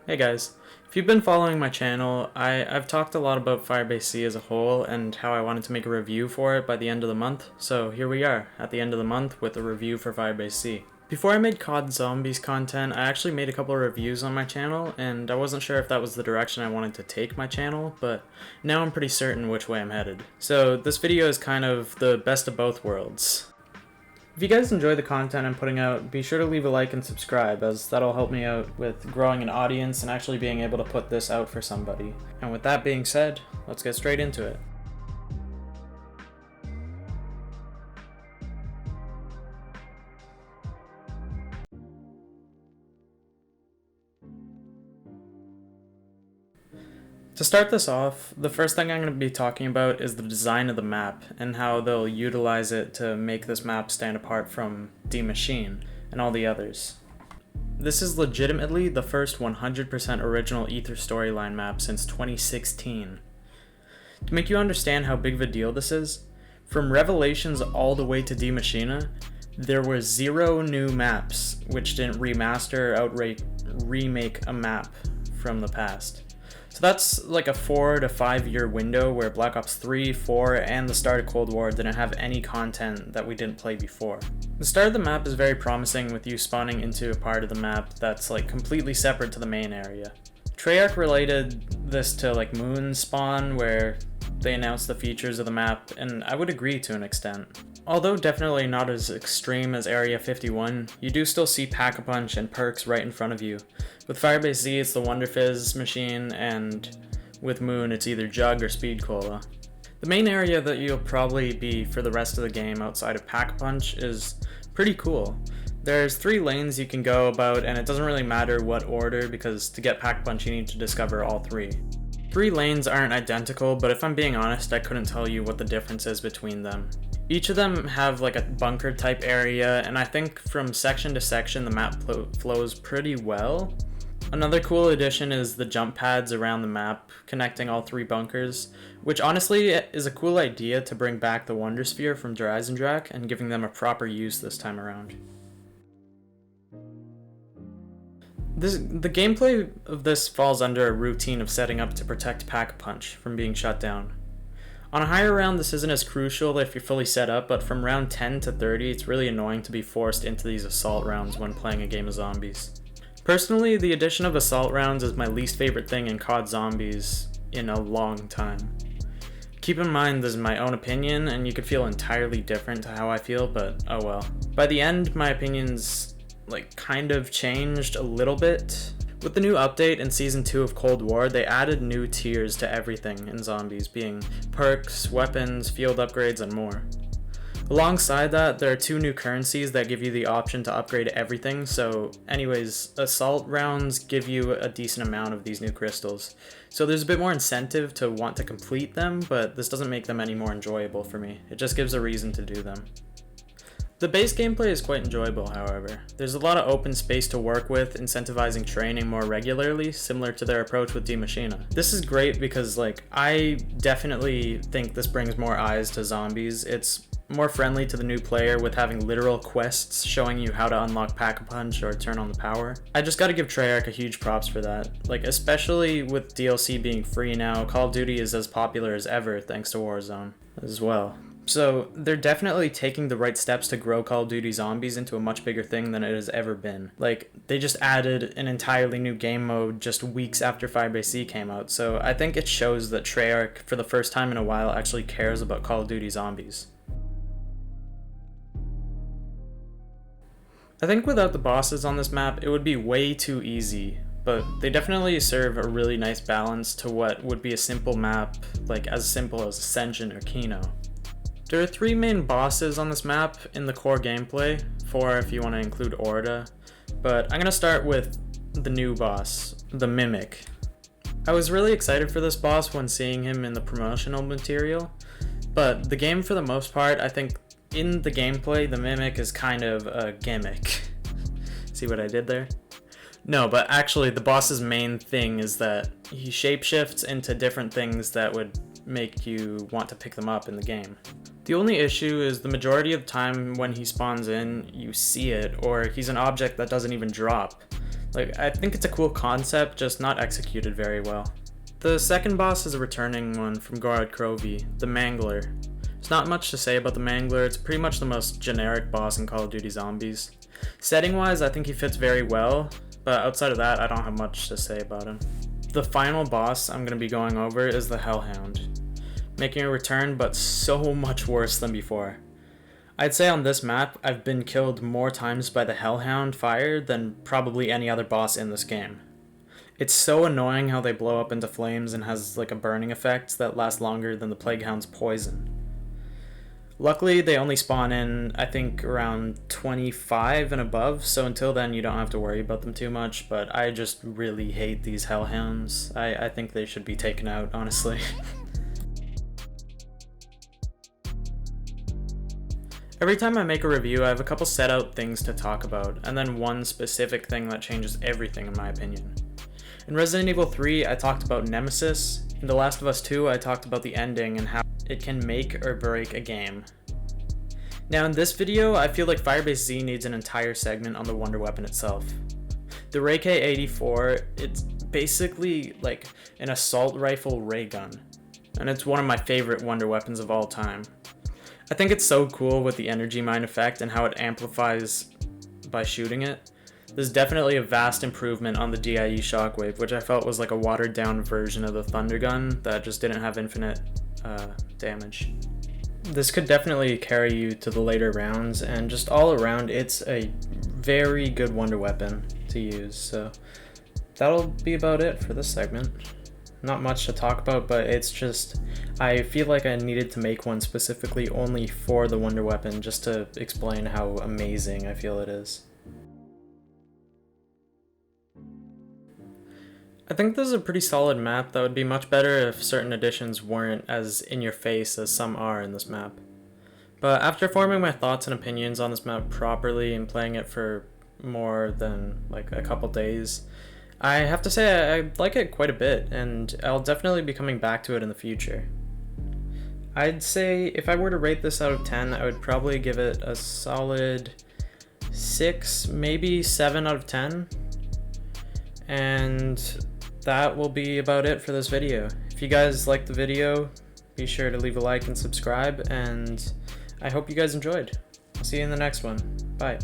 Hey guys, if you've been following my channel, I've talked a lot about Firebase Z as a whole and how I wanted to make a review for it by the end of the month, so here we are, at the end of the month with a review for Firebase Z. Before I made COD Zombies content, I actually made a couple of reviews on my channel, and I wasn't sure if that was the direction I wanted to take my channel, but now I'm pretty certain which way I'm headed. So this video is kind of the best of both worlds. If you guys enjoy the content I'm putting out, be sure to leave a like and subscribe, as that'll help me out with growing an audience and actually being able to put this out for somebody. And with that being said, let's get straight into it. To start this off, the first thing I'm going to be talking about is the design of the map and how they'll utilize it to make this map stand apart from D Machine and all the others. This is legitimately the first 100% original Ether storyline map since 2016. To make you understand how big of a deal this is, from Revelations all the way to D Machina, there were 0 new maps which didn't remaster or outright remake a map from the past. So that's like a 4 to 5 year window where Black Ops 3, 4, and the start of Cold War didn't have any content that we didn't play before. The start of the map is very promising, with you spawning into a part of the map that's like completely separate to the main area. Treyarch related this to like Moon Spawn, where they announced the features of the map, and I would agree to an extent. Although definitely not as extreme as Area 51, you do still see Pack-a-Punch and perks right in front of you. With Firebase Z, it's the Wonder Fizz machine, and with Moon, it's either Jug or Speed Cola. The main area that you'll probably be for the rest of the game outside of Pack-a-Punch is pretty cool. There's 3 lanes you can go about, and it doesn't really matter what order, because to get Pack-a-Punch you need to discover all 3. 3 lanes aren't identical, but if I'm being honest, I couldn't tell you what the difference is between them. Each of them have like a bunker type area, and I think from section to section the map flows pretty well. Another cool addition is the jump pads around the map connecting all 3 bunkers, which honestly is a cool idea to bring back the Wonder Sphere from Drak and giving them a proper use this time around. The gameplay of this falls under a routine of setting up to protect Pack-a-Punch from being shut down. On a higher round, this isn't as crucial if you're fully set up, but from round 10 to 30, it's really annoying to be forced into these assault rounds when playing a game of zombies. Personally, the addition of assault rounds is my least favorite thing in COD Zombies in a long time. Keep in mind this is my own opinion, and you could feel entirely different to how I feel, but oh well. By the end, my opinions kind of changed a little bit. With the new update in Season 2 of Cold War, they added new tiers to everything in Zombies, being perks, weapons, field upgrades, and more. Alongside that, there are 2 new currencies that give you the option to upgrade everything, so anyways, assault rounds give you a decent amount of these new crystals. So there's a bit more incentive to want to complete them, but this doesn't make them any more enjoyable for me. It just gives a reason to do them. The base gameplay is quite enjoyable, however. There's a lot of open space to work with, incentivizing training more regularly, similar to their approach with D Machina. This is great because I definitely think this brings more eyes to Zombies. It's more friendly to the new player with having literal quests showing you how to unlock Pack-a-Punch or turn on the power. I just gotta give Treyarch a huge props for that. Especially with DLC being free now, Call of Duty is as popular as ever thanks to Warzone as well. So they're definitely taking the right steps to grow Call of Duty Zombies into a much bigger thing than it has ever been. They just added an entirely new game mode just weeks after Firebase Z came out, so I think it shows that Treyarch, for the first time in a while, actually cares about Call of Duty Zombies. I think without the bosses on this map, it would be way too easy, but they definitely serve a really nice balance to what would be a simple map, as simple as Ascension or Kino. There are 3 main bosses on this map in the core gameplay, 4 if you want to include Orda, but I'm going to start with the new boss, the Mimic. I was really excited for this boss when seeing him in the promotional material, but the game for the most part, I think in the gameplay, the Mimic is kind of a gimmick. See what I did there? No, but actually the boss's main thing is that he shapeshifts into different things that would make you want to pick them up in the game. The only issue is the majority of the time when he spawns in, you see it, or he's an object that doesn't even drop. Like, I think it's a cool concept, just not executed very well. The second boss is a returning one from Gorod Krovi, the Mangler. There's not much to say about the Mangler, it's pretty much the most generic boss in Call of Duty Zombies. Setting-wise, I think he fits very well, but outside of that, I don't have much to say about him. The final boss I'm going to be going over is the Hellhound, making a return but so much worse than before. I'd say on this map, I've been killed more times by the Hellhound fire than probably any other boss in this game. It's so annoying how they blow up into flames and has like a burning effect that lasts longer than the Plaguehound's poison. Luckily, they only spawn in, I think, around 25 and above, so until then you don't have to worry about them too much, but I just really hate these Hellhounds. I think they should be taken out, honestly. Every time I make a review, I have a couple set out things to talk about, and then one specific thing that changes everything in my opinion. In Resident Evil 3, I talked about Nemesis. In The Last of Us 2, I talked about the ending and how it can make or break a game. Now in this video, I feel like Firebase Z needs an entire segment on the wonder weapon itself. The Ray K84, it's basically like an assault rifle ray gun, and it's one of my favorite wonder weapons of all time. I think it's so cool with the energy mine effect and how it amplifies by shooting it. There's definitely a vast improvement on the DIE shockwave, which I felt was like a watered down version of the thunder gun that just didn't have infinite damage. This could definitely carry you to the later rounds, and just all around it's a very good wonder weapon to use. So that'll be about it for this segment. Not much to talk about, but it's just, I feel like I needed to make one specifically only for the wonder weapon just to explain how amazing I feel it is. I think this is a pretty solid map that would be much better if certain additions weren't as in your face as some are in this map. But after forming my thoughts and opinions on this map properly and playing it for more than like a couple days, I have to say I like it quite a bit, and I'll definitely be coming back to it in the future. I'd say if I were to rate this out of 10, I would probably give it a solid 6, maybe 7 out of 10. And that will be about it for this video. If you guys liked the video, be sure to leave a like and subscribe, and I hope you guys enjoyed. I'll see you in the next one. Bye.